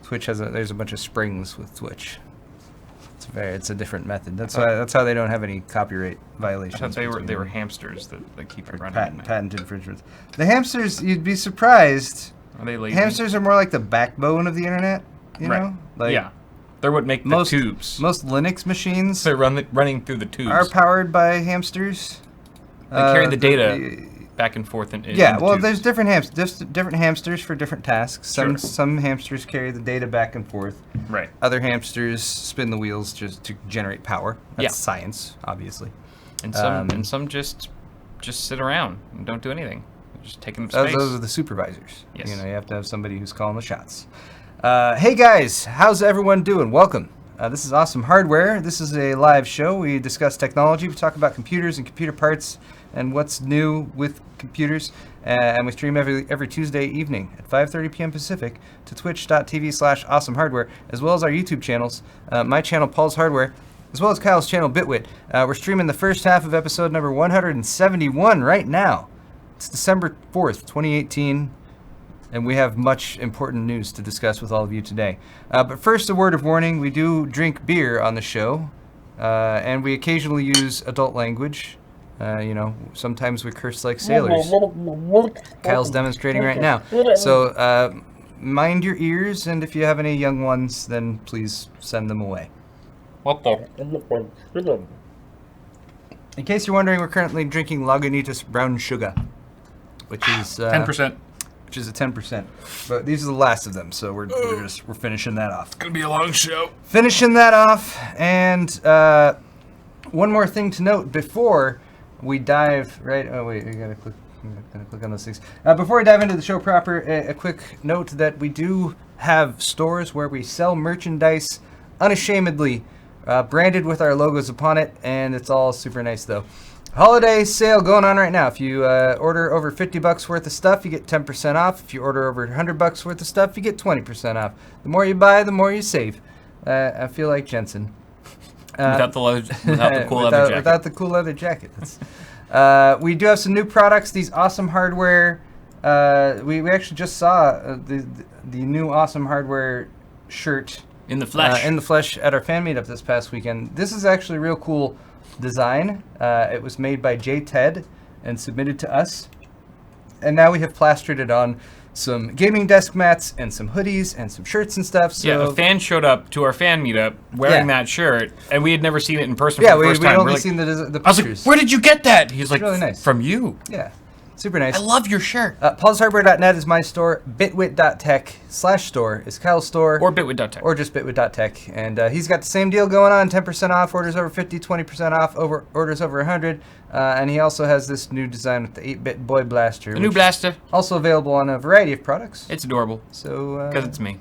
Twitch there's a bunch of springs with Twitch. It's a different method. That's how they don't have any copyright violations. I thought they were hamsters that keep it running. Patent infringements. The hamsters, you'd be surprised. Are they lazy? Hamsters are more like the backbone of the internet. You know? Like, yeah. They're what make the tubes. Most Linux machines they're running through the tubes. Are powered by hamsters. They carry the data back and forth in yeah, the well, tubes. there's different hamsters for different tasks. Some hamsters carry the data back and forth. Right. Other hamsters spin the wheels just to generate power. That's science, obviously. And some just sit around and don't do anything. They're just taking up space. Those are the supervisors. Yes. You have to have somebody who's calling the shots. Hey guys, how's everyone doing? Welcome. This is Awesome Hardware. This is a live show. We discuss technology. We talk about computers and computer parts and what's new with computers. And we stream every Tuesday evening at 5:30 p.m. Pacific to twitch.tv/awesomehardware, as well as our YouTube channels. My channel, Paul's Hardware, as well as Kyle's channel, Bitwit. We're streaming the first half of episode number 171 right now. It's December 4th, 2018. And we have much important news to discuss with all of you today. But first, a word of warning. We do drink beer on the show, and we occasionally use adult language. Sometimes we curse like sailors. Kyle's demonstrating right now. So mind your ears, and if you have any young ones, then please send them away. In case you're wondering, we're currently drinking Lagunitas Brown Sugar, which is 10%. Which is a 10%. But these are the last of them, so we're finishing that off. It's gonna be a long show. Finishing that off, and one more thing to note before we dive right. Oh wait, I gotta click on those things. Before we dive into the show proper, a quick note that we do have stores where we sell merchandise unashamedly, branded with our logos upon it, and it's all super nice though. Holiday sale going on right now. If you order over $50 worth of stuff, you get 10% off. If you order over $100 worth of stuff, you get 20% off. The more you buy, the more you save. I feel like Jensen. Without the cool leather jacket. Without the cool leather jacket. We do have some new products. These Awesome Hardware. We actually just saw the new Awesome Hardware shirt in the flesh at our fan meetup this past weekend. This is actually real cool design. It was made by J. Ted and submitted to us, and now we have plastered it on some gaming desk mats and some hoodies and some shirts and stuff. So a fan showed up to our fan meetup wearing that shirt, and we had never seen it in person for the first time. We'd only seen the pictures. I was like, where did you get that? He's like, really nice. From you. Yeah. Super nice. I love your shirt. PaulsHardware.net is my store. Bitwit.tech/store is Kyle's store. Or Bitwit.tech. Or just Bitwit.tech. And he's got the same deal going on. 10% off. Orders over 50, 20% off. Orders over 100. And he also has this new design with the 8-bit Boy Blaster. The new blaster. Also available on a variety of products. It's adorable. So because it's me.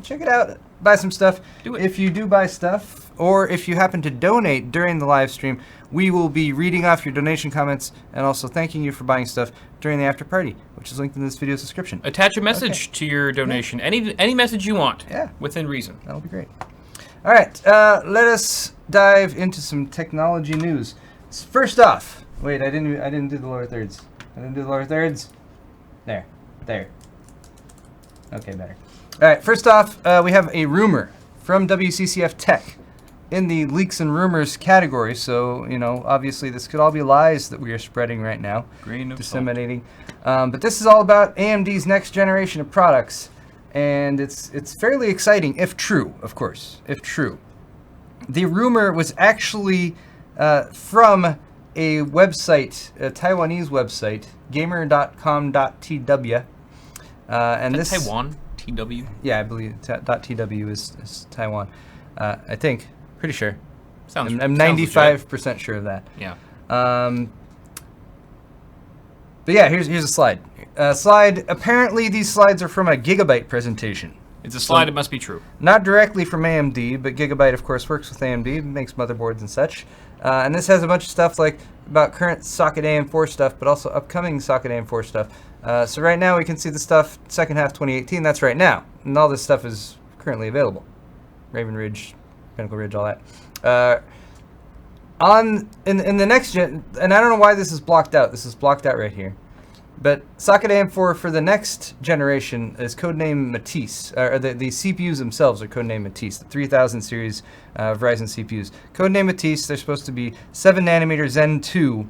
Check it out. Buy some stuff. Do it. If you do buy stuff, or if you happen to donate during the live stream, we will be reading off your donation comments and also thanking you for buying stuff during the after party, which is linked in this video's description. Attach a message to your donation. Yeah. Any message you want. Yeah. Within reason. That'll be great. All right. Let us dive into some technology news. First off, wait, I didn't do the lower thirds. There. Okay, better. All right. First off, we have a rumor from WCCF Tech in the leaks and rumors category. So, obviously this could all be lies that we are spreading right now, disseminating. But this is all about AMD's next generation of products, and it's fairly exciting if true, of course, if true. The rumor was actually from a website, a Taiwanese website, gamer.com.tw. And this Taiwan? TW? Yeah, I believe .tw is Taiwan. I think. Pretty sure. I'm 95% sure of that. Yeah. But yeah, here's a slide. Apparently these slides are from a Gigabyte presentation. It's a slide, it must be true. Not directly from AMD, but Gigabyte, of course, works with AMD, makes motherboards and such. And this has a bunch of stuff like about current socket AM4 stuff, but also upcoming socket AM4 stuff. So right now we can see the stuff second half 2018. That's right now, and all this stuff is currently available. Raven Ridge, Pinnacle Ridge, all that. In the next gen, and I don't know why this is blocked out. This is blocked out right here. But socket AM4 for the next generation is codenamed Matisse. Or the CPUs themselves are codenamed Matisse, the 3000 series of Ryzen CPUs. Codenamed Matisse, they're supposed to be 7 nanometer Zen 2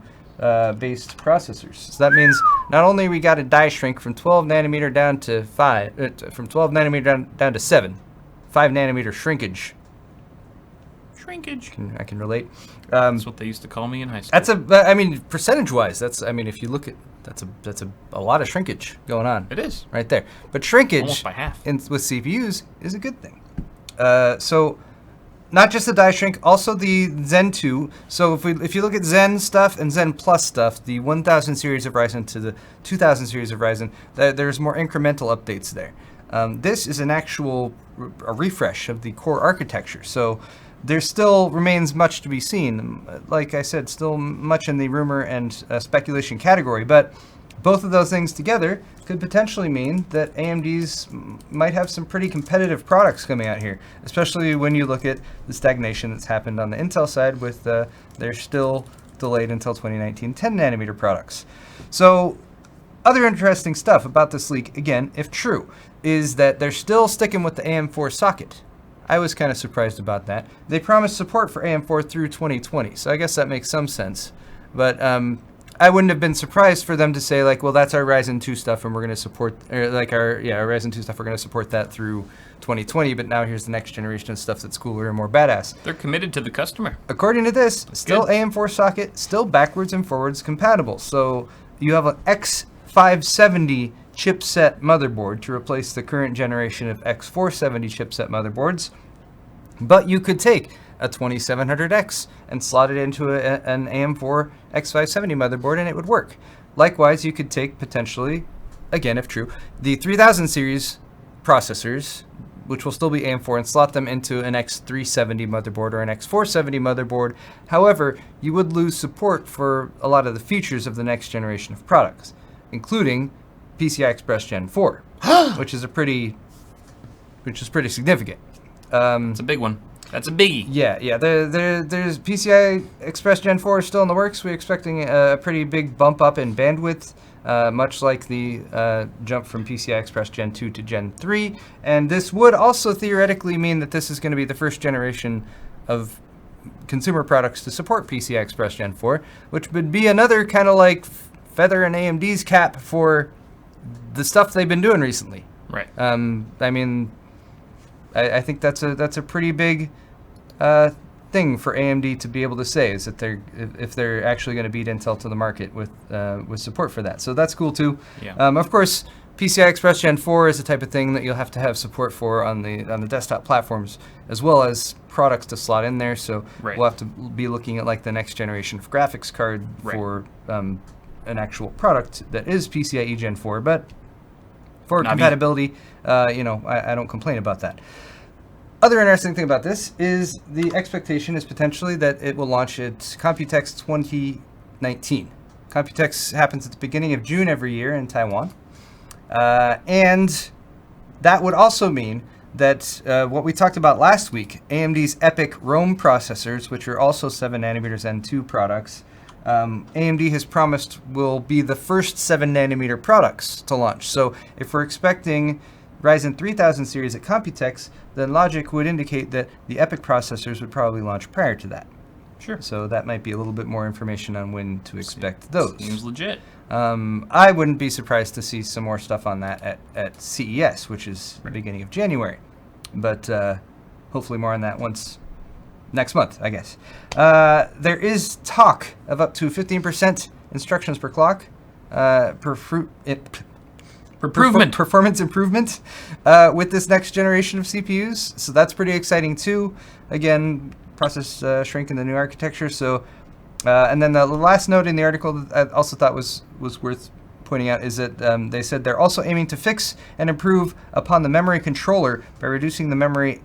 based processors. So that means not only we got a die shrink from 12 nanometer down to 5, from 12 nanometer down to 7, 5 nanometer shrinkage. Shrinkage. I can relate. That's what they used to call me in high school. That's I mean, percentage-wise, that's, I mean, if you look at, that's a lot of shrinkage going on. It is. Right there. But shrinkage almost by half. With CPUs is a good thing. So not just the die shrink, also the Zen 2. So if you look at Zen stuff and Zen Plus stuff, the 1000 series of Ryzen to the 2000 series of Ryzen, there's more incremental updates there. This is an actual a refresh of the core architecture. So there still remains much to be seen. Like I said, still much in the rumor and speculation category, but both of those things together could potentially mean that AMD's might have some pretty competitive products coming out here, especially when you look at the stagnation that's happened on the Intel side with their still delayed until 2019 10 nanometer products. So other interesting stuff about this leak, again, if true, is that they're still sticking with the AM4 socket. I was kind of surprised about that. They promised support for AM4 through 2020, so I guess that makes some sense. But I wouldn't have been surprised for them to say, like, well, that's our Ryzen 2 stuff, and we're going to support, or like our Ryzen 2 stuff, we're going to support that through 2020, but now here's the next generation of stuff that's cooler and more badass. They're committed to the customer. According to this, still good. AM4 socket, still backwards and forwards compatible. So you have an X570 chipset motherboard to replace the current generation of X470 chipset motherboards, but you could take a 2700X and slot it into an AM4 X570 motherboard and it would work. Likewise, you could take potentially, again if true, the 3000 series processors, which will still be AM4, and slot them into an X370 motherboard or an X470 motherboard. However, you would lose support for a lot of the features of the next generation of products, including PCI Express Gen 4, which is pretty significant. It's a big one. That's a biggie. Yeah. There's PCI Express Gen 4 is still in the works. We're expecting a pretty big bump up in bandwidth, much like the jump from PCI Express Gen 2 to Gen 3. And this would also theoretically mean that this is going to be the first generation of consumer products to support PCI Express Gen 4, which would be another kind of like feather in AMD's cap for the stuff they've been doing recently. Right. I mean, I think that's a pretty big thing for AMD to be able to say, is that if they're actually going to beat Intel to the market with support for that. So that's cool too. Yeah. Of course, PCI Express Gen 4 is the type of thing that you'll have to have support for on the desktop platforms, as well as products to slot in there. So right. We'll have to be looking at like the next generation of graphics card right. for an actual product that is PCIe Gen 4, but for Not compatibility, I don't complain about that. Other interesting thing about this is the expectation is potentially that it will launch at Computex 2019. Computex happens at the beginning of June every year in Taiwan. And that would also mean that what we talked about last week, AMD's EPYC Rome processors, which are also 7 nanometer Zen 2 products, AMD has promised will be the first 7 nanometer products to launch. So if we're expecting Ryzen 3000 series at Computex, then logic would indicate that the EPYC processors would probably launch prior to that. Sure. So that might be a little bit more information on when to expect those. Seems legit. I wouldn't be surprised to see some more stuff on that at CES, which is the beginning of January. But hopefully more on that next month, I guess. There is talk of up to 15% instructions per clock performance improvement with this next generation of CPUs. So that's pretty exciting too. Again, process shrink in the new architecture. So, and then the last note in the article that I also thought was worth pointing out is that they said they're also aiming to fix and improve upon the memory controller by reducing the memory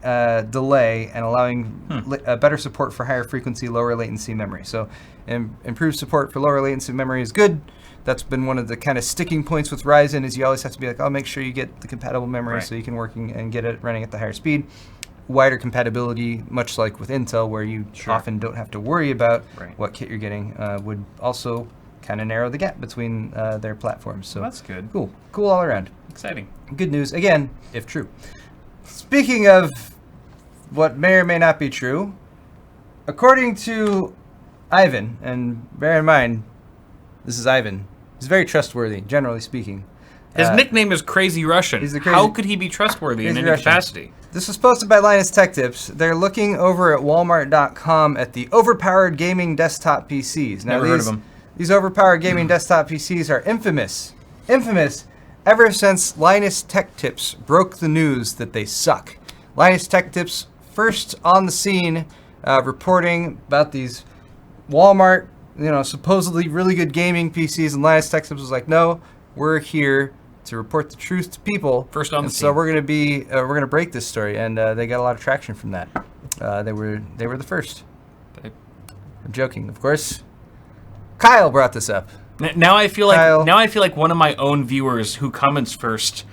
delay and allowing better support for higher frequency, lower latency memory. So improved support for lower latency memory is good. That's been one of the kind of sticking points with Ryzen, is you always have to be like, oh, make sure you get the compatible memory right. so you can work and get it running at the higher speed. Wider compatibility, much like with Intel, where you sure. often don't have to worry about right. what kit you're getting, would also kind of narrow the gap between their platforms. So Well, that's good. Cool all around. Exciting. Good news, again, if true. Speaking of what may or may not be true, according to Ivan, and bear in mind, this is Ivan, he's very trustworthy, generally speaking. His nickname is Crazy Russian. How could he be trustworthy in any capacity? This was posted by Linus Tech Tips. They're looking over at Walmart.com at the overpowered gaming desktop PCs. Now, Never heard of them. These overpowered gaming desktop PCs are infamous ever since Linus Tech Tips broke the news that they suck. Linus Tech Tips first on the scene reporting about these Walmart, supposedly really good gaming PCs, and Linus Tech Tips was like, no, we're here to report the truth to people. First on the scene. So we're gonna break this story, and they got a lot of traction from that. They were the first. I'm joking, of course. Kyle brought this up. Now I feel like one of my own viewers who comments first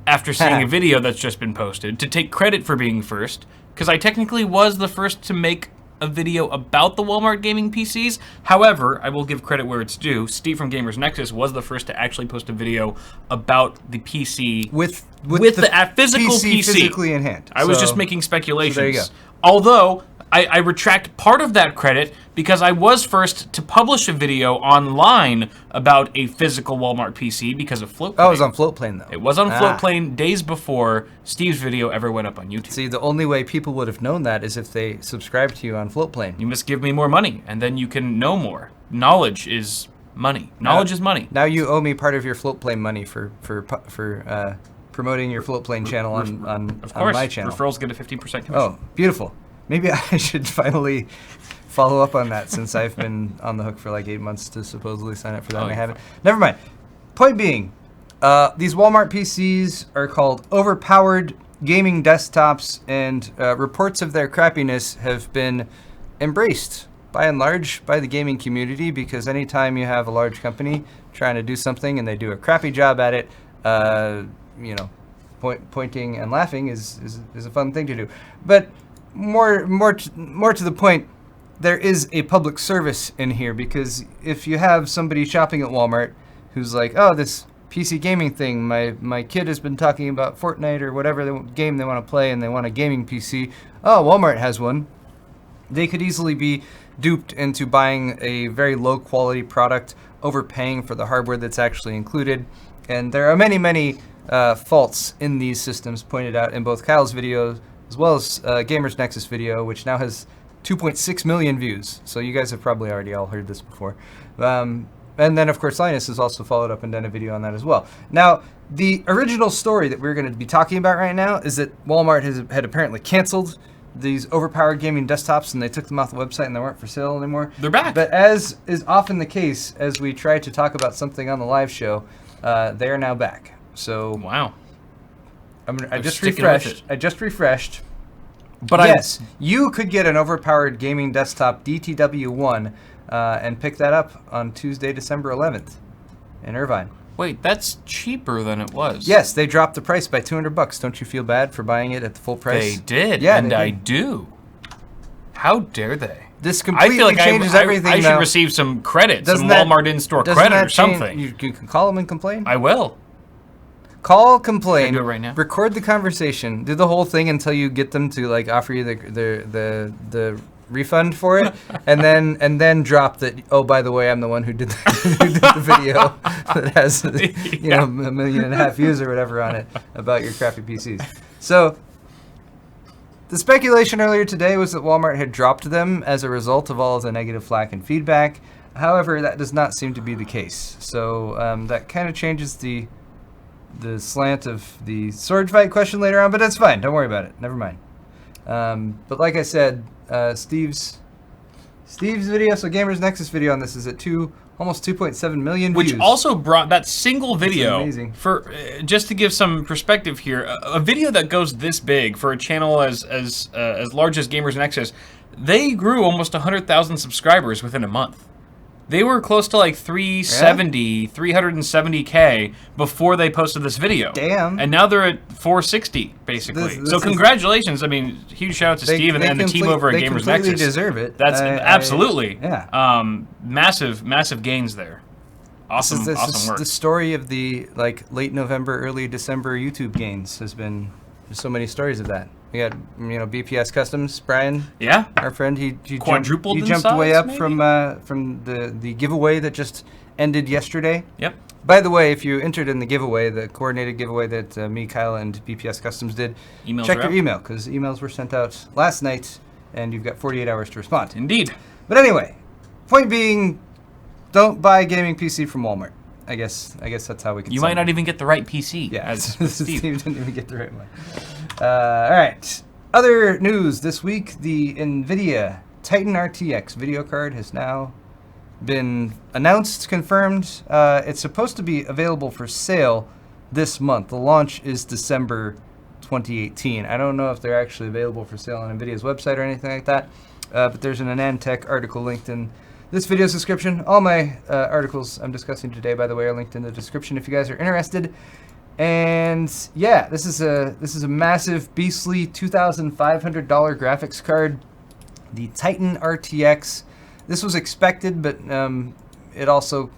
after seeing a video that's just been posted to take credit for being first, because I technically was the first to make a video about the Walmart gaming PCs. However, I will give credit where it's due. Steve from Gamers Nexus was the first to actually post a video about the PC with the physical PC physically in hand. I was just making speculations. So there you go. Although I retract part of that credit because I was first to publish a video online about a physical Walmart PC because of Floatplane. Oh, it was on Floatplane, though. It was on Floatplane days before Steve's video ever went up on YouTube. See, the only way people would have known that is if they subscribed to you on Floatplane. You must give me more money, and then you can know more. Knowledge is money. Knowledge is money. Now you owe me part of your Floatplane money for promoting your Floatplane channel on my channel. Referrals get a 15% commission. Oh, beautiful. Maybe I should finally follow up on that since I've been on the hook for like 8 months to supposedly sign up for that and I haven't. Never mind. Point being, these Walmart PCs are called overpowered gaming desktops, and reports of their crappiness have been embraced by and large by the gaming community, because anytime you have a large company trying to do something and they do a crappy job at it, pointing and laughing is a fun thing to do. But more to the point, there is a public service in here, because if you have somebody shopping at Walmart who's like, oh, this PC gaming thing, my kid has been talking about Fortnite or whatever game they want to play, and they want a gaming PC. Oh, Walmart has one. They could easily be duped into buying a very low quality product, overpaying for the hardware that's actually included. And there are many faults in these systems pointed out in both Kyle's videos as well as Gamers Nexus video, which now has 2.6 million views. So you guys have probably already all heard this before. And then, of course, Linus has also followed up and done a video on that as well. Now, the original story that we're going to be talking about right now is that Walmart had apparently canceled these overpowered gaming desktops, and they took them off the website and they weren't for sale anymore. They're back. But as is often the case, as we try to talk about something on the live show, they are now back. So wow. I just refreshed. But yes, you could get an overpowered gaming desktop DTW1 and pick that up on Tuesday, December 11th in Irvine. Wait, that's cheaper than it was. Yes, they dropped the price by $200. Don't you feel bad for buying it at the full price? They did, yeah, and I do. How dare they? This completely changes everything. I should receive some credit, some Walmart in-store credit or something. You can call them and complain? I will. Call, complain. Can I do it right now? Record the conversation. Do the whole thing until you get them to like offer you the refund for it, and then drop that. Oh, by the way, I'm the one who did the video that has 1.5 million views or whatever on it about your crappy PCs. So the speculation earlier today was that Walmart had dropped them as a result of all of the negative flack and feedback. However, that does not seem to be the case. So that kind of changes the slant of the sword fight question later on, but that's fine. Don't worry about it. Never mind. But like I said, Steve's video, so Gamers Nexus video on this is at almost 2.7 million views. Which also brought that single video, amazing. For just to give some perspective here, a video that goes this big for a channel as large as Gamers Nexus, they grew almost 100,000 subscribers within a month. They were close to like 370K before they posted this video. Damn. And now they're at 460, basically. So congratulations. I mean, huge shout out to Steve and the team over at Gamers Nexus. They deserve it. That's absolutely. Yeah. Massive gains there. Awesome, awesome work. The story of the late November, early December YouTube gains has been. There's so many stories of that. We got BPS Customs, Brian. Yeah. Our friend, he quadrupled. He jumped way up from the giveaway that just ended yesterday. Yep. By the way, if you entered in the giveaway, the coordinated giveaway that me, Kyle, and BPS Customs did, check your email because emails were sent out last night, and you've got 48 hours to respond. Indeed. But anyway, point being, don't buy a gaming PC from Walmart. I guess that's how we can. You might not even get the right PC. Yeah, Steve didn't even get the right one. All right. Other news this week: the NVIDIA Titan RTX video card has now been announced, confirmed. It's supposed to be available for sale this month. The launch is December 2018. I don't know if they're actually available for sale on NVIDIA's website or anything like that, but there's an AnandTech article linked in this video's description. All my articles I'm discussing today, by the way, are linked in the description if you guys are interested. And yeah, this is a massive, beastly $2,500 graphics card, the Titan RTX. This was expected, but it also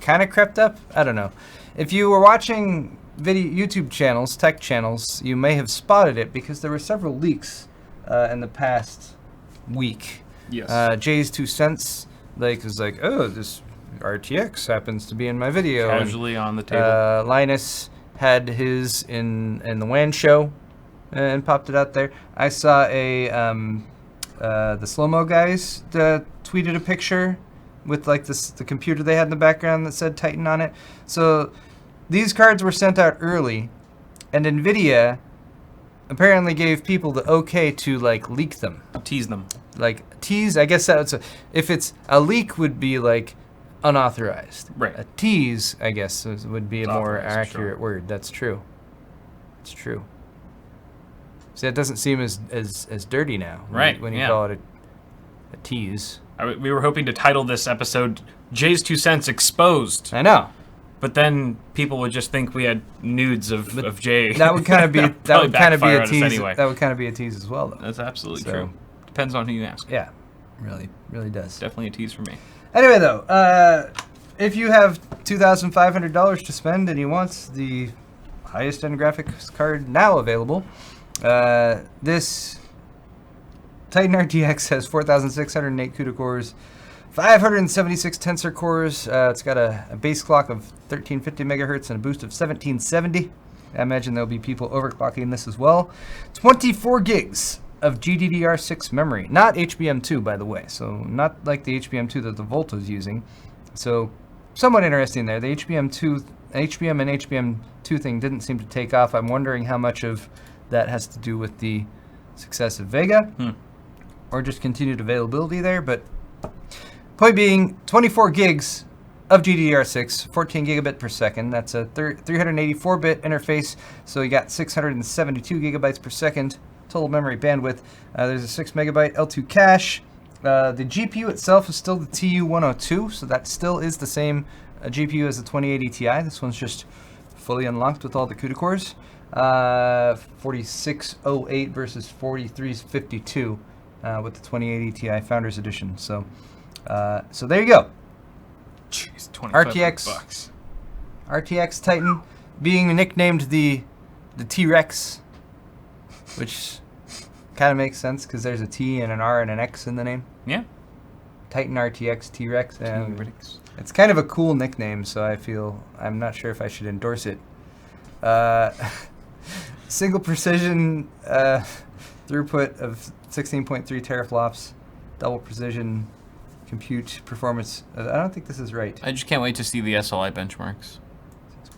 kind of crept up. I don't know. If you were watching YouTube channels, tech channels, you may have spotted it because there were several leaks in the past week. Yes. Jay's 2 cents was like, oh, this RTX happens to be in my video. Casually on the table. Linus had his in the WAN show and popped it out there. I saw the slow-mo guys tweeted a picture with the computer they had in the background that said Titan on it. So these cards were sent out early, and NVIDIA apparently gave people the okay to leak them. Tease them. Tease, I guess that's if it's a leak would be unauthorized. Right. A tease, I guess, would be a more accurate sure. word. That's true. It's true. See, that doesn't seem as dirty now. Right. When you call it a tease. We were hoping to title this episode Jay's 2 cents Exposed. I know. But then people would just think we had nudes of Jay. That would kind of be a tease. Anyway. That would kind of be a tease as well, though. That's absolutely true. Depends on who you ask. Yeah. Really does. Definitely a tease for me. Anyway, though, if you have $2,500 to spend and you want the highest end graphics card now available, this Titan RTX has 4,608 CUDA cores, 576 tensor cores. It's got a base clock of 1350 megahertz and a boost of 1770. I imagine there'll be people overclocking this as well. 24 gigs of GDDR6 memory, not HBM2, by the way. So not like the HBM2 that the Volt was using. So somewhat interesting there. The HBM and HBM2 thing didn't seem to take off. I'm wondering how much of that has to do with the success of Vega or just continued availability there. But point being, 24 gigs of GDDR6, 14 gigabit per second. That's a 384-bit interface, so you got 672 gigabytes per second total memory bandwidth. There's a 6 megabyte L2 cache. The GPU itself is still the TU102, so that still is the same GPU as the 2080 Ti. This one's just fully unlocked with all the CUDA cores. 4608 versus 4352 with the 2080 Ti Founders Edition. So there you go. Jeez, $25. RTX Titan being nicknamed the T-Rex, which kind of makes sense because there's a T and an R and an X in the name. Yeah. Titan RTX T-Rex. It's kind of a cool nickname, so I'm not sure if I should endorse it. Single precision throughput of 16.3 teraflops, double precision compute performance. I don't think this is right. I just can't wait to see the SLI benchmarks.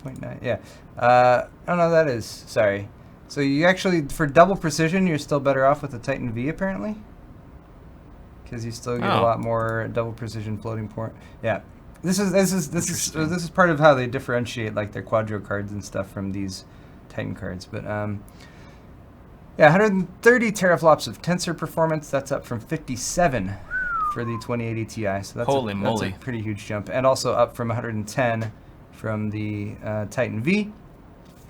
6.9, yeah. I don't know what that is. Sorry. So you actually, for double precision, you're still better off with the Titan V, apparently? Because you still get a lot more double precision floating point. Yeah. This is part of how they differentiate their Quadro cards and stuff from these Titan cards. But yeah, 130 teraflops of tensor performance. That's up from 57 for the 2080 Ti. So that's that's a pretty huge jump, and also up from 110 from the Titan V.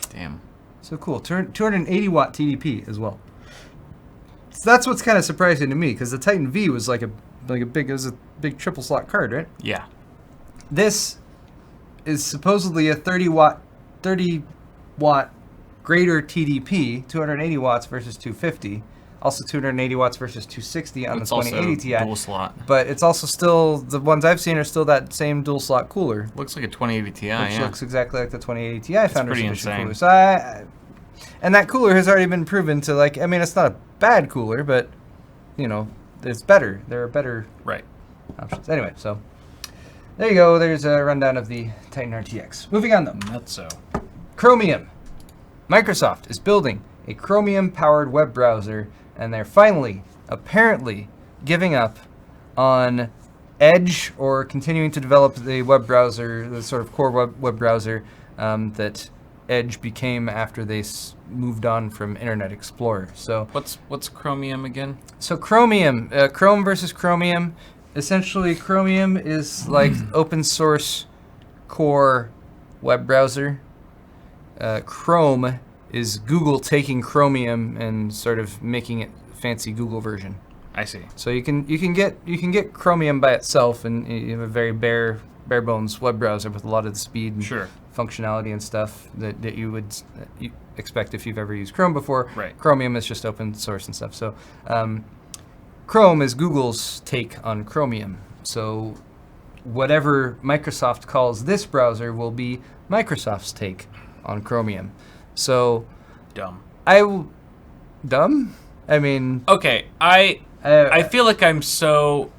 Damn. So cool. 280 watt TDP as well. So that's what's kind of surprising to me, because the Titan V was it was a big triple slot card, right? Yeah. This is supposedly a 30 watt greater TDP, 280 watts versus 250. Also 280 watts versus 260 on the 2080 Ti. Dual slot. But it's also still, the ones I've seen are still that same dual slot cooler. Looks like a 2080 Ti, which looks exactly like the 2080 Ti Founders Edition cooler. So and that cooler has already been proven to, like, I mean, it's not a bad cooler, but, you know, it's better. There are better options. Anyway, so there you go. There's a rundown of the Titan RTX. Moving on, though. That's so. Chromium. Microsoft is building a Chromium-powered web browser, and they're finally, apparently, giving up on Edge or continuing to develop the web browser, the sort of core web browser that Edge became after they moved on from Internet Explorer. So what's Chromium again? So Chromium, Chrome versus Chromium. Essentially, Chromium is like open source core web browser. Chrome is Google taking Chromium and sort of making it fancy Google version. I see. So you can get Chromium by itself, and you have a very bare bones web browser with a lot of the speed and functionality and stuff that you would expect if you've ever used Chrome before. Right. Chromium is just open source and stuff. So Chrome is Google's take on Chromium. So whatever Microsoft calls this browser will be Microsoft's take on Chromium. So dumb. Dumb? I mean, okay, I feel like I'm so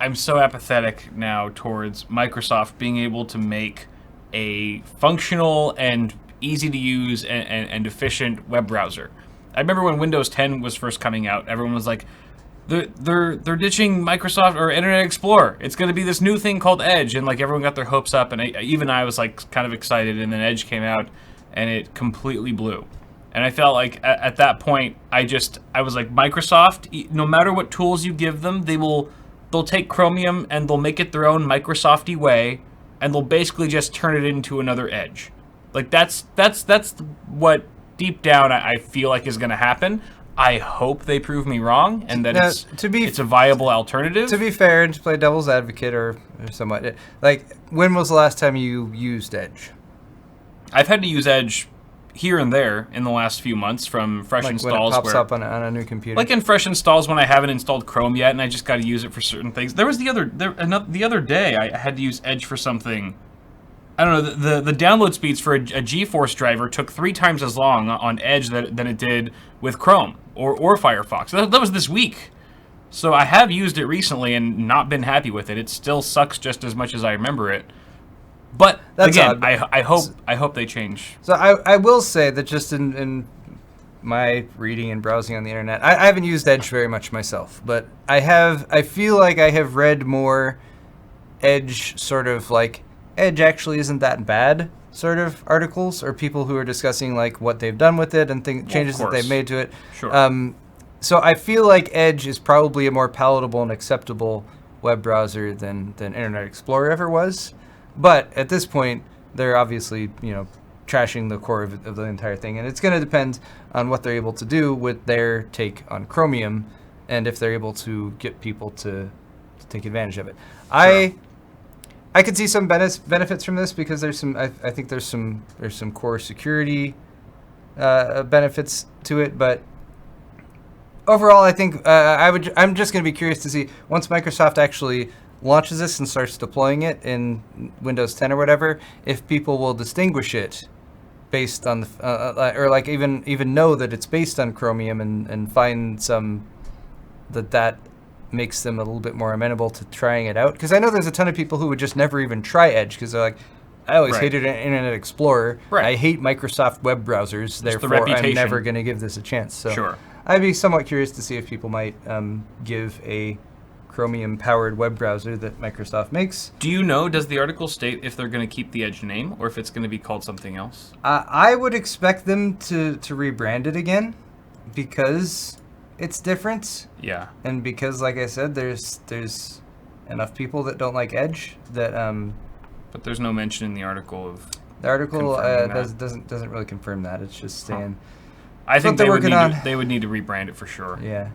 apathetic now towards Microsoft being able to make a functional and easy to use and efficient web browser. I remember when Windows 10 was first coming out, everyone was like, they're ditching Microsoft or Internet Explorer. It's going to be this new thing called Edge, and like everyone got their hopes up, and even I was like kind of excited, and then Edge came out, and it completely blew. And I felt like at that point, I was like, Microsoft, no matter what tools you give them, they'll take Chromium and they'll make it their own Microsoft-y way, and they'll basically just turn it into another Edge. Like that's what deep down I feel like is going to happen. I hope they prove me wrong and that it's a viable alternative. To be fair, and to play devil's advocate or somewhat, like, when was the last time you used Edge? I've had to use Edge here and there in the last few months from fresh installs. When it pops up on a new computer. Like in fresh installs when I haven't installed Chrome yet and I just got to use it for certain things. There was the other day I had to use Edge for something. I don't know, the download speeds for a GeForce driver took 3 times as long on Edge than it did with Chrome or Firefox. That was this week. So I have used it recently and not been happy with it. It still sucks just as much as I remember it. But that's again, I hope they change. So I will say that just in my reading and browsing on the internet, I haven't used Edge very much myself, but I feel like I have read more Edge sort of like Edge actually isn't that bad sort of articles, or people who are discussing like what they've done with it and changes that they've made to it. Sure. So I feel like Edge is probably a more palatable and acceptable web browser than Internet Explorer ever was. But at this point, they're obviously, trashing the core of the entire thing. And it's going to depend on what they're able to do with their take on Chromium and if they're able to get people to take advantage of it. Sure. I could see some benefits from this because there's some. I think there's some core security benefits to it, but overall, I think I'm just going to be curious to see once Microsoft actually launches this and starts deploying it in Windows 10 or whatever, if people will distinguish it based on the or like even know that it's based on Chromium and find some that makes them a little bit more amenable to trying it out. Because I know there's a ton of people who would just never even try Edge because they're like, I always hated Internet Explorer. Right. I hate Microsoft web browsers. Therefore, I'm never going to give this a chance. So I'd be somewhat curious to see if people might give a Chromium-powered web browser that Microsoft makes. Do you know, does the article state if they're going to keep the Edge name or if it's going to be called something else? I would expect them to rebrand it again because it's different. Yeah. And because, like I said, there's enough people that don't like Edge that... But there's no mention in the article of... The article doesn't really confirm that. It's just saying... I think they would need to rebrand it for sure. Yeah.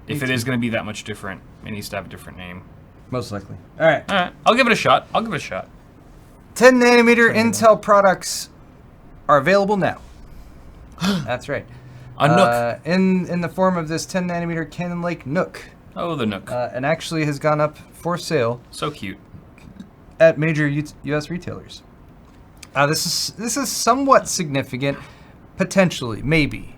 If it is going to be that much different, it needs to have a different name. Most likely. All right. I'll give it a shot. 10 nanometer Intel products are available now. That's right. A Nook. In the form of this 10 nanometer Cannon Lake Nook. Oh, the Nook. And actually has gone up for sale. So cute. At major U.S. retailers. This is somewhat significant, potentially, maybe.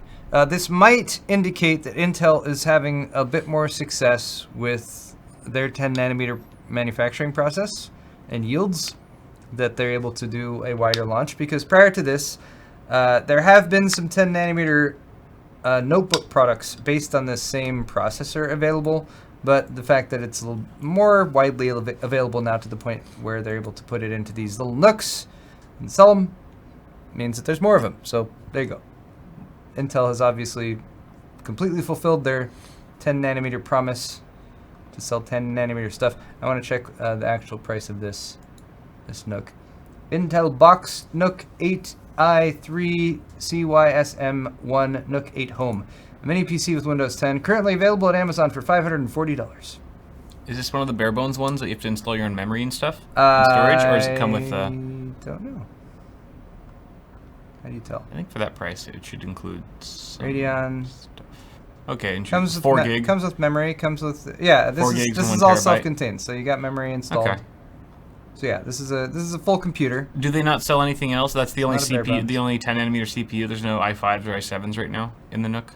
This might indicate that Intel is having a bit more success with their 10 nanometer manufacturing process and yields, that they're able to do a wider launch, because prior to this, there have been some 10 nanometer notebook products based on this same processor available, but the fact that it's a little more widely available now to the point where they're able to put it into these little nooks and sell them means that there's more of them. So there you go. Intel has obviously completely fulfilled their 10 nanometer promise to sell 10 nanometer stuff. I want to check the actual price of this Nook. Intel Box Nook 8i3 CYSM1 Nook 8 Home. A mini PC with Windows 10, currently available at Amazon for $540. Is this one of the bare bones ones that you have to install your own memory and stuff? And storage, or does it come with? I don't know. How do you tell? I think for that price, it should include some Radeon stuff. Okay, and comes with 4 gig. Comes with memory. Comes with This is all self-contained, so you got memory installed. Okay. So yeah, this is a full computer. Do they not sell anything else? That's the only CPU, the only 10 nanometer CPU. There's no i5s or i7s right now in the Nook.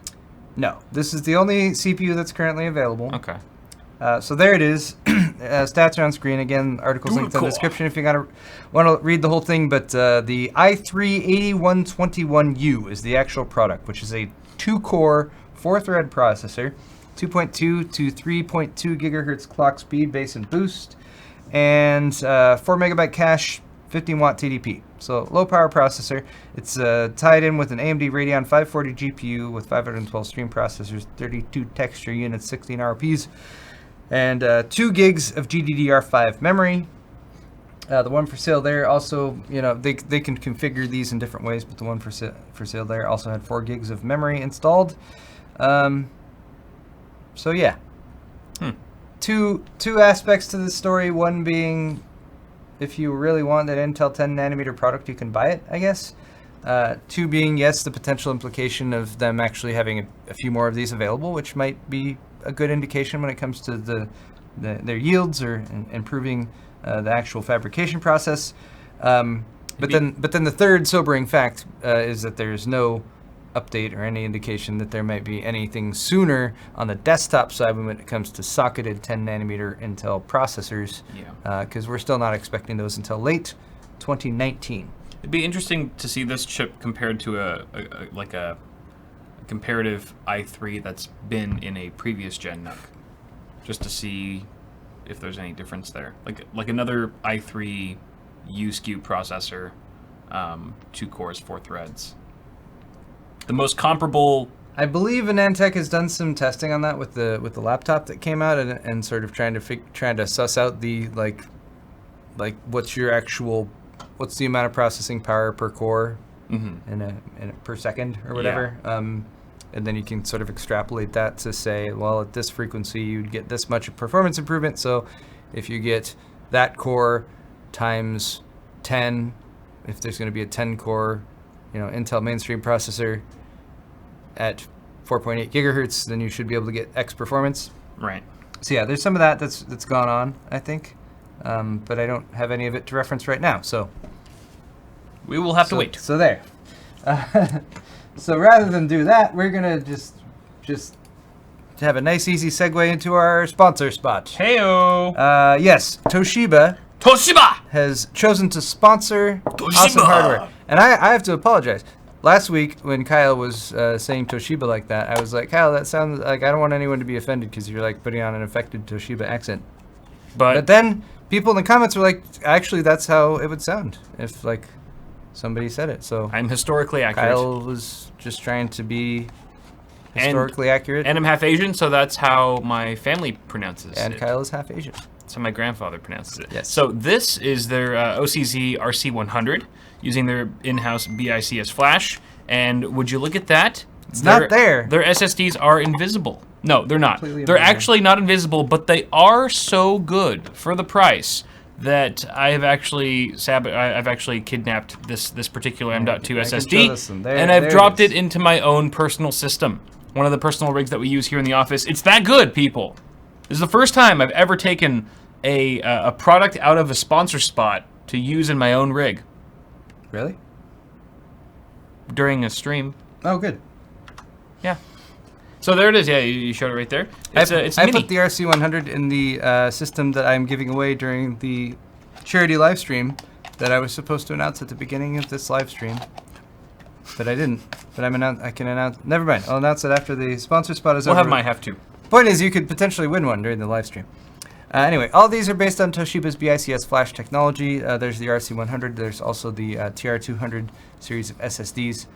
No, this is the only CPU that's currently available. Okay. So there it is. Stats are on screen. Again, articles linked in the description if you want to read the whole thing. But the i3-8121U is the actual product, which is a 2-core, 4-thread processor, 2.2 to 3.2 gigahertz clock speed, base and boost, and 4 megabyte cache, 15 watt TDP. So low power processor. It's tied in with an AMD Radeon 540 GPU with 512 stream processors, 32 texture units, 16 ROPs, and 2 gigs of GDDR5 memory. The one for sale there also, they can configure these in different ways, but the one for sale there also had 4 gigs of memory installed. So yeah. Two aspects to the story. One being, if you really want that Intel 10 nanometer product, you can buy it, I guess. 2 being, yes, the potential implication of them actually having a few more of these available, which might be a good indication when it comes to their yields or improving the actual fabrication process. But then the third sobering fact is that there's no update or any indication that there might be anything sooner on the desktop side when it comes to socketed 10 nanometer Intel processors. Yeah. Because we're still not expecting those until late 2019. It'd be interesting to see this chip compared to a comparative i3 that's been in a previous gen Nook, just to see if there's any difference there. Like another i3 U-SKU processor, 2 cores, 4 threads. The most comparable. I believe Anantech has done some testing on that with the laptop that came out, and sort of trying to suss out the like what's the amount of processing power per core in a per second or whatever. Yeah. And then you can sort of extrapolate that to say, well, at this frequency you'd get this much of performance improvement. So if you get that core times 10, if there's going to be a 10 core, Intel mainstream processor at 4.8 gigahertz, then you should be able to get X performance. Right. So yeah, there's some of that's gone on, I think, but I don't have any of it to reference right now. So we will have to wait. So there. So rather than do that, we're gonna just have a nice easy segue into our sponsor spot. Heyo. Yes, Toshiba has chosen to sponsor Awesome Hardware. And I have to apologize. Last week, when Kyle was saying Toshiba like that, I was like, Kyle, that sounds like I don't want anyone to be offended because you're like putting on an affected Toshiba accent. But then people in the comments were like, actually, that's how it would sound if like somebody said it. So I'm historically accurate. Kyle was just trying to be historically accurate. And I'm half Asian, so that's how my family pronounces it. And Kyle is half Asian. That's how my grandfather pronounces it. Yes. So this is their OCZ RC100 using their in-house BICS flash. And would you look at that? It's not there. Their SSDs are invisible. No, they're not. Completely They're invisible. actually not invisible, but they are so good for the price that I have actually I've actually kidnapped this particular M.2 SSD, and I've dropped it into my own personal system. One of the personal rigs that we use here in the office. It's that good, people. This is the first time I've ever taken a product out of a sponsor spot to use in my own rig. Really? During a stream. Oh, good. Yeah. So there it is. Yeah, you showed it right there. It's I mini. put the RC100 in the system that I'm giving away during the charity live stream that I was supposed to announce at the beginning of this live stream, but I didn't. But I can announce. Never mind. I'll announce it after the sponsor spot is over. We'll have to. Point is, you could potentially win one during the live stream. Anyway, all these are based on Toshiba's BICS flash technology. There's the RC100. There's also the TR200 series of SSDs.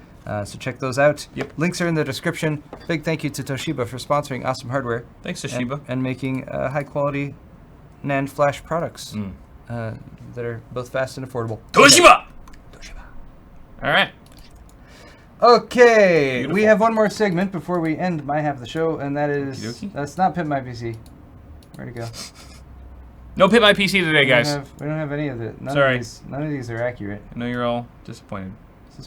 So check those out. Yep. Links are in the description. Big thank you to Toshiba for sponsoring awesome hardware. Thanks, Toshiba. And making high-quality NAND flash products that are both fast and affordable. Toshiba! Toshiba. All right. Okay, Beautiful. we have one more segment before we end my half of the show, and that is... Okey-dokey. That's not Pimp My PC. Where'd it go? No Pit My PC today, guys. We don't have any of it. Sorry. None of these are accurate. I know you're all disappointed.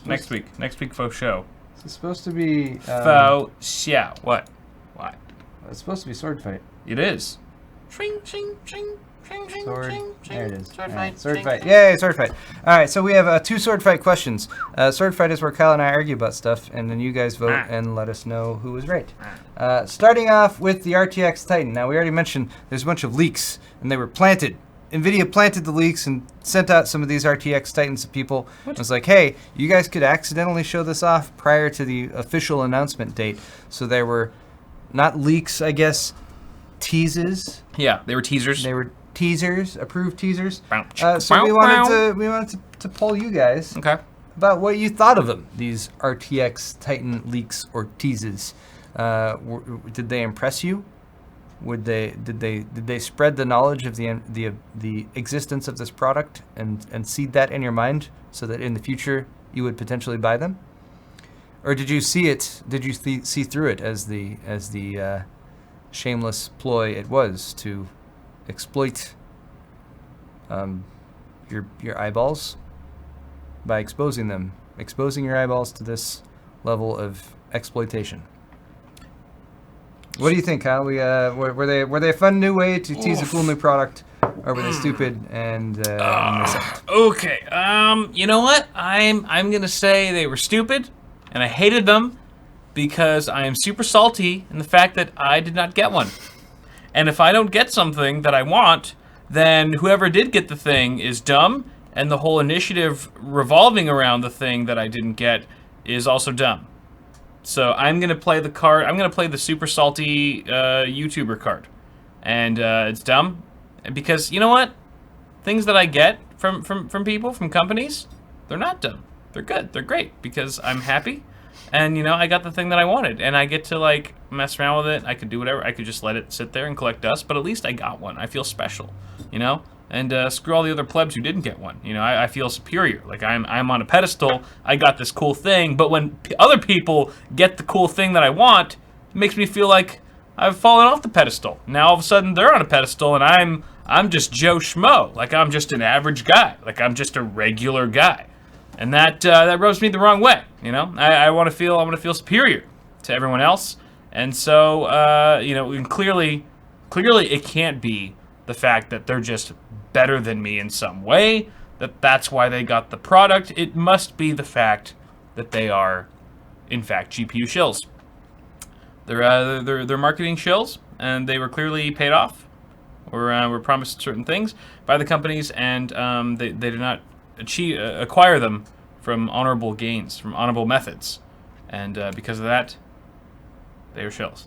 Next week, faux show. It's supposed to be... Faux show. What? Why? It's supposed to be Sword Fight. It is. Shing, shing, shing. Sword. There it is. Sword All fight. right, Sword Fight. Yay, Sword Fight. All right, so we have 2 Sword Fight questions. Sword Fight is where Kyle and I argue about stuff, and then you guys vote and let us know who was right. Starting off with the RTX Titan. Now, we already mentioned there's a bunch of leaks, and they were planted. NVIDIA planted the leaks and sent out some of these RTX Titans to people. It was like, hey, you guys could accidentally show this off prior to the official announcement date. So there were not leaks, I guess, teases. Yeah, they were teasers. They were teasers, approved teasers. So we wanted to poll you guys about what you thought of them. These RTX Titan leaks or teases. Did they impress you? Did they spread the knowledge of the existence of this product and seed that in your mind so that in the future you would potentially buy them? Or did you see it? Did you see through it as the shameless ploy it was to exploit your eyeballs by exposing your eyeballs to this level of exploitation? What do you think, Kyle? Were they a fun new way to tease a cool new product, or were they stupid and miss out? Okay. You know what? I'm gonna say they were stupid, and I hated them because I am super salty in the fact that I did not get one. And if I don't get something that I want, then whoever did get the thing is dumb, and the whole initiative revolving around the thing that I didn't get is also dumb. So I'm gonna play the card. I'm gonna play the super salty YouTuber card, and it's dumb because you know what? Things that I get from people, from companies, they're not dumb. They're good. They're great because I'm happy, and you know I got the thing that I wanted, and I get to like mess around with it. I could do whatever. I could just let it sit there and collect dust, but at least I got one. I feel special, you know. And screw all the other plebs who didn't get one. You know, I feel superior. Like I'm on a pedestal. I got this cool thing. But when other people get the cool thing that I want, it makes me feel like I've fallen off the pedestal. Now all of a sudden they're on a pedestal, and I'm just Joe Schmo. Like I'm just an average guy. Like I'm just a regular guy, and that rubs me the wrong way. You know, I want to feel superior to everyone else. And so you know, and clearly it can't be the fact that they're just better than me in some way, that's why they got the product. It must be the fact that they are, in fact, GPU shills. They're marketing shills, and they were clearly paid off, or were promised certain things by the companies, and they did not acquire them from honorable gains, from honorable methods, and because of that, they are shills.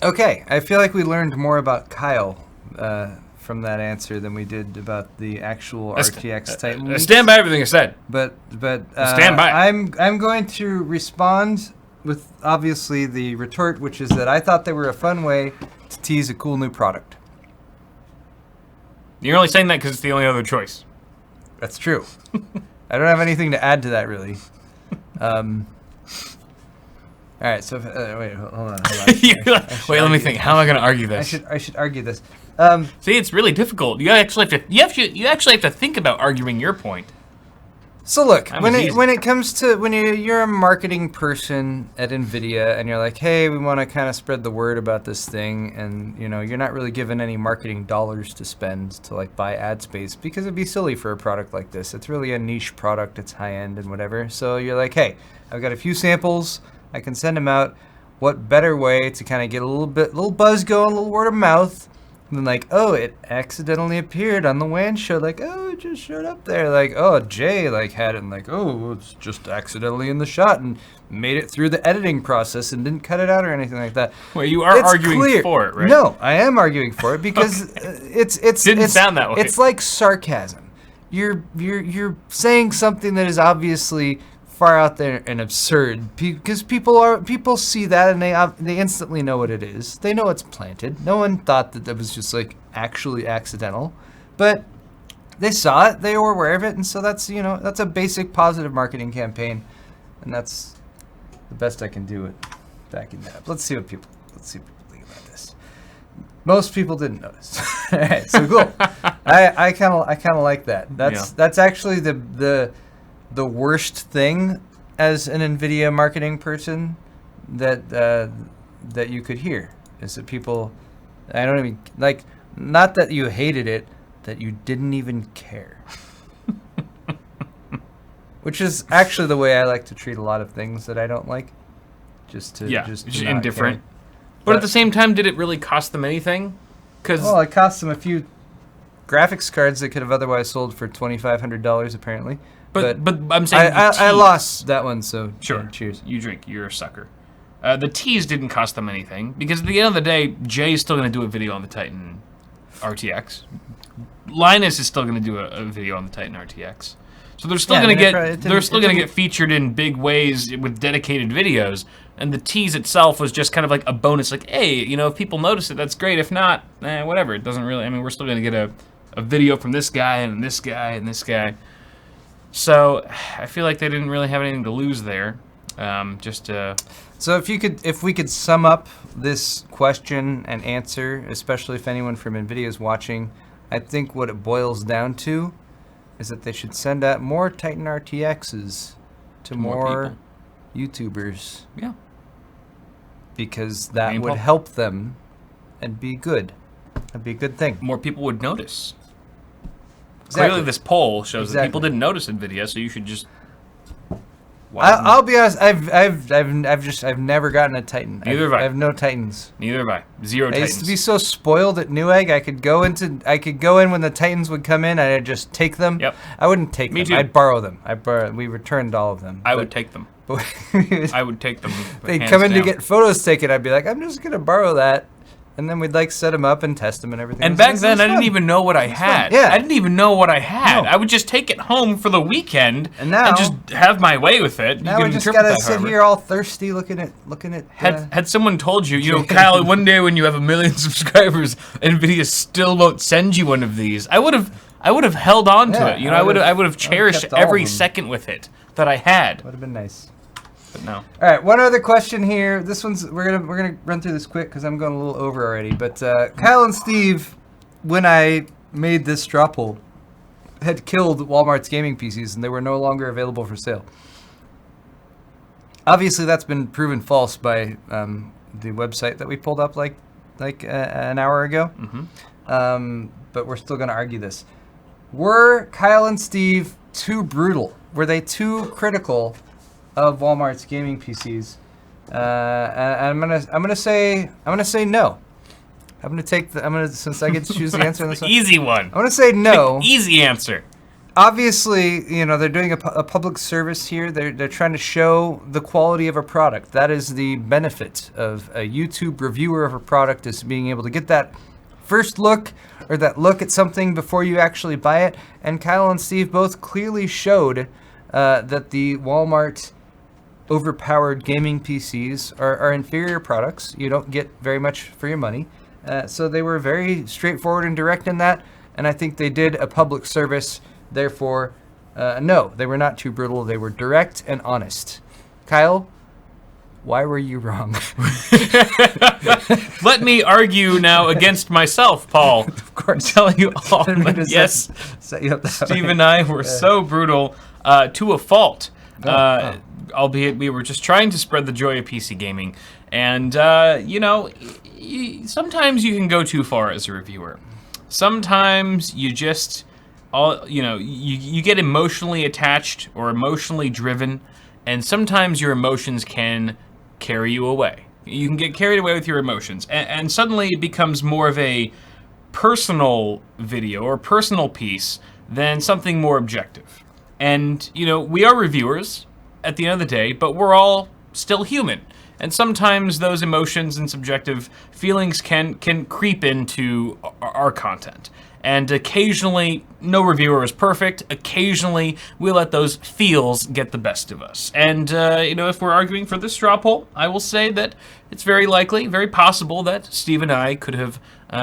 Okay, I feel like we learned more about Kyle from that answer than we did about the actual RTX Titan. I stand by everything I said. But stand by. I'm going to respond with obviously the retort, which is that I thought they were a fun way to tease a cool new product. You're only saying that because it's the only other choice. That's true. I don't have anything to add to that really. All right, so wait, hold on. Wait, let me think. How am I going to argue this? I should argue this. See, it's really difficult. You actually have to think about arguing your point. So look, when it comes to when you're a marketing person at NVIDIA and you're like, hey, we want to kind of spread the word about this thing, and you're not really given any marketing dollars to spend to like buy ad space because it'd be silly for a product like this. It's really a niche product. It's high end and whatever. So you're like, hey, I've got a few samples. I can send them out. What better way to kind of get a little buzz going, a little word of mouth? And then like, oh, it accidentally appeared on the WAN show. Like, oh, it just showed up there. Like, oh, Jay like had it. And like, oh, it's just accidentally in the shot and made it through the editing process and didn't cut it out or anything like that. Well, you are arguing for it, right? No, I am arguing for it because it's didn't sound that way. It's like sarcasm. You're saying something that is obviously far out there and absurd because people see that and they instantly know what it is. They know it's planted. No one thought that was just like actually accidental, but they saw it. They were aware of it, and so that's a basic positive marketing campaign, and that's the best I can do it. Backing that up. Let's see what people think about this. Most people didn't notice. All right, so cool. I kind of like that. That's actually the worst thing as an NVIDIA marketing person that you could hear is that people, I don't even, like, not that you hated it, that you didn't even care. Which is actually the way I like to treat a lot of things that I don't like. Just indifferent. But at the same time, did it really cost them anything? Well, it cost them a few graphics cards that could have otherwise sold for $2,500 apparently. But I'm saying I lost that one, so sure. Yeah, cheers. You drink. You're a sucker. The teas didn't cost them anything because at the end of the day, Jay's still going to do a video on the Titan RTX. Linus is still going to do a video on the Titan RTX. So they're still going to get featured in big ways with dedicated videos. And the tease itself was just kind of like a bonus. Like, hey, if people notice it, that's great. If not, whatever. It doesn't really. I mean, we're still going to get a video from this guy and this guy and this guy. So I feel like they didn't really have anything to lose there. So if we could sum up this question and answer, especially if anyone from NVIDIA is watching, I think what it boils down to is that they should send out more Titan RTXs to more YouTubers. Yeah. Because that would help them and be good. That'd be a good thing. More people would notice. Exactly. Clearly, this poll shows that people didn't notice NVIDIA, so you should just. I'll be honest. I've never gotten a Titan. Neither have I. I have no Titans. Neither have I. Zero Titans. I used to be so spoiled at Newegg. I could go in when the Titans would come in, and I'd just take them. Yep. I wouldn't take them. Me too. I'd borrow them. We returned all of them. I would take them. I would take them. They'd come in to get photos taken. I'd be like, I'm just gonna borrow that. And then we'd like set them up and test them and everything. And back then, I didn't even know what I had. Yeah. I didn't even know what I had. No. I would just take it home for the weekend and just have my way with it. Now we just gotta sit here all thirsty looking at. Had someone told you, Kyle, one day when you have 1 million subscribers, NVIDIA still won't send you one of these. I would have held on to it. I would have cherished every second with it that I had. Would have been nice. But no. All right, one other question here. This one's we're gonna run through this quick because I'm going a little over already. But Kyle and Steve, when I made this straw poll, had killed Walmart's gaming PCs and they were no longer available for sale. Obviously, that's been proven false by the website that we pulled up like an hour ago. Mm-hmm. But we're still gonna argue this. Were Kyle and Steve too brutal? Were they too critical of Walmart's gaming PCs? I'm gonna say no. Since I get to choose the answer on this one. Easy one. I'm gonna say no. Easy answer. Obviously, they're doing a public service here. They're trying to show the quality of a product. That is the benefit of a YouTube reviewer of a product, is being able to get that first look or that look at something before you actually buy it. And Kyle and Steve both clearly showed that the Walmart overpowered gaming PCs are inferior products. You don't get very much for your money. So they were very straightforward and direct in that. And I think they did a public service. Therefore, no, they were not too brutal. They were direct and honest. Kyle, Why were you wrong? Let me argue now against myself, Paul. Of course. I'm telling you all. Yes, set you up that Steve way. and I were so brutal to a fault. Albeit we were just trying to spread the joy of PC gaming. And, you know, sometimes you can go too far as a reviewer. Sometimes you just, you get emotionally attached or emotionally driven. And sometimes your emotions can carry you away. You can get carried away with your emotions. And suddenly it becomes more of a personal video or personal piece than something more objective. And, you know, we are reviewers at the end of the day, but we're all still human. And sometimes those emotions and subjective feelings can creep into our content. And occasionally, no reviewer is perfect. Occasionally, we let those feels get the best of us. And, you know, if we're arguing for this straw poll, I will say that it's very likely, very possible that Steve and I could have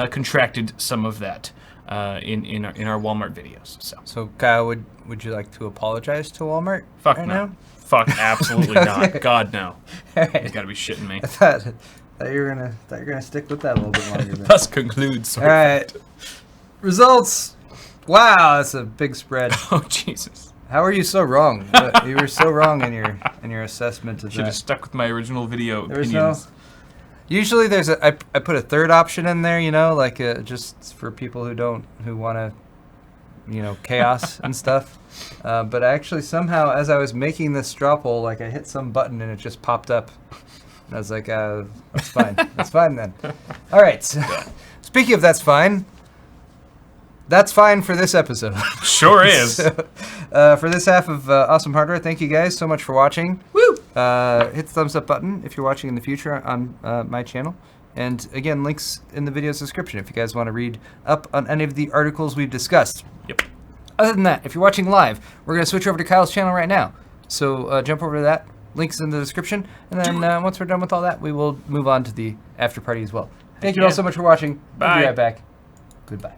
contracted some of that in our Walmart videos. So Kyle, would you like to apologize to Walmart? Fuck right no. now? Fuck absolutely Okay. not. God no. All right. You gotta be shitting me. I thought you were gonna stick with that a little bit longer. Then. Thus concludes. All right. Results. Wow, that's a big spread. Oh Jesus. How are you so wrong? You were so wrong in your assessment of Should that. have stuck with my original video There was opinions. Usually there's I put a third option in there, you know, like just for people who want to, you know, chaos and stuff. But actually somehow as I was making this straw poll, like I hit some button and it just popped up. And I was like, that's fine. That's fine then. All right. So, speaking of that's fine for this episode. Sure is. So, for this half of Awesome Hardware, thank you guys so much for watching. Woo! Hit the thumbs up button if you're watching in the future on my channel. And again, links in the video's description if you guys want to read up on any of the articles we've discussed. Yep. Other than that, if you're watching live, we're going to switch over to Kyle's channel right now. So jump over to that. Links in the description. And then once we're done with all that, we will move on to the after party as well. Thank you all so much for watching. We'll be Bye. right back. Goodbye.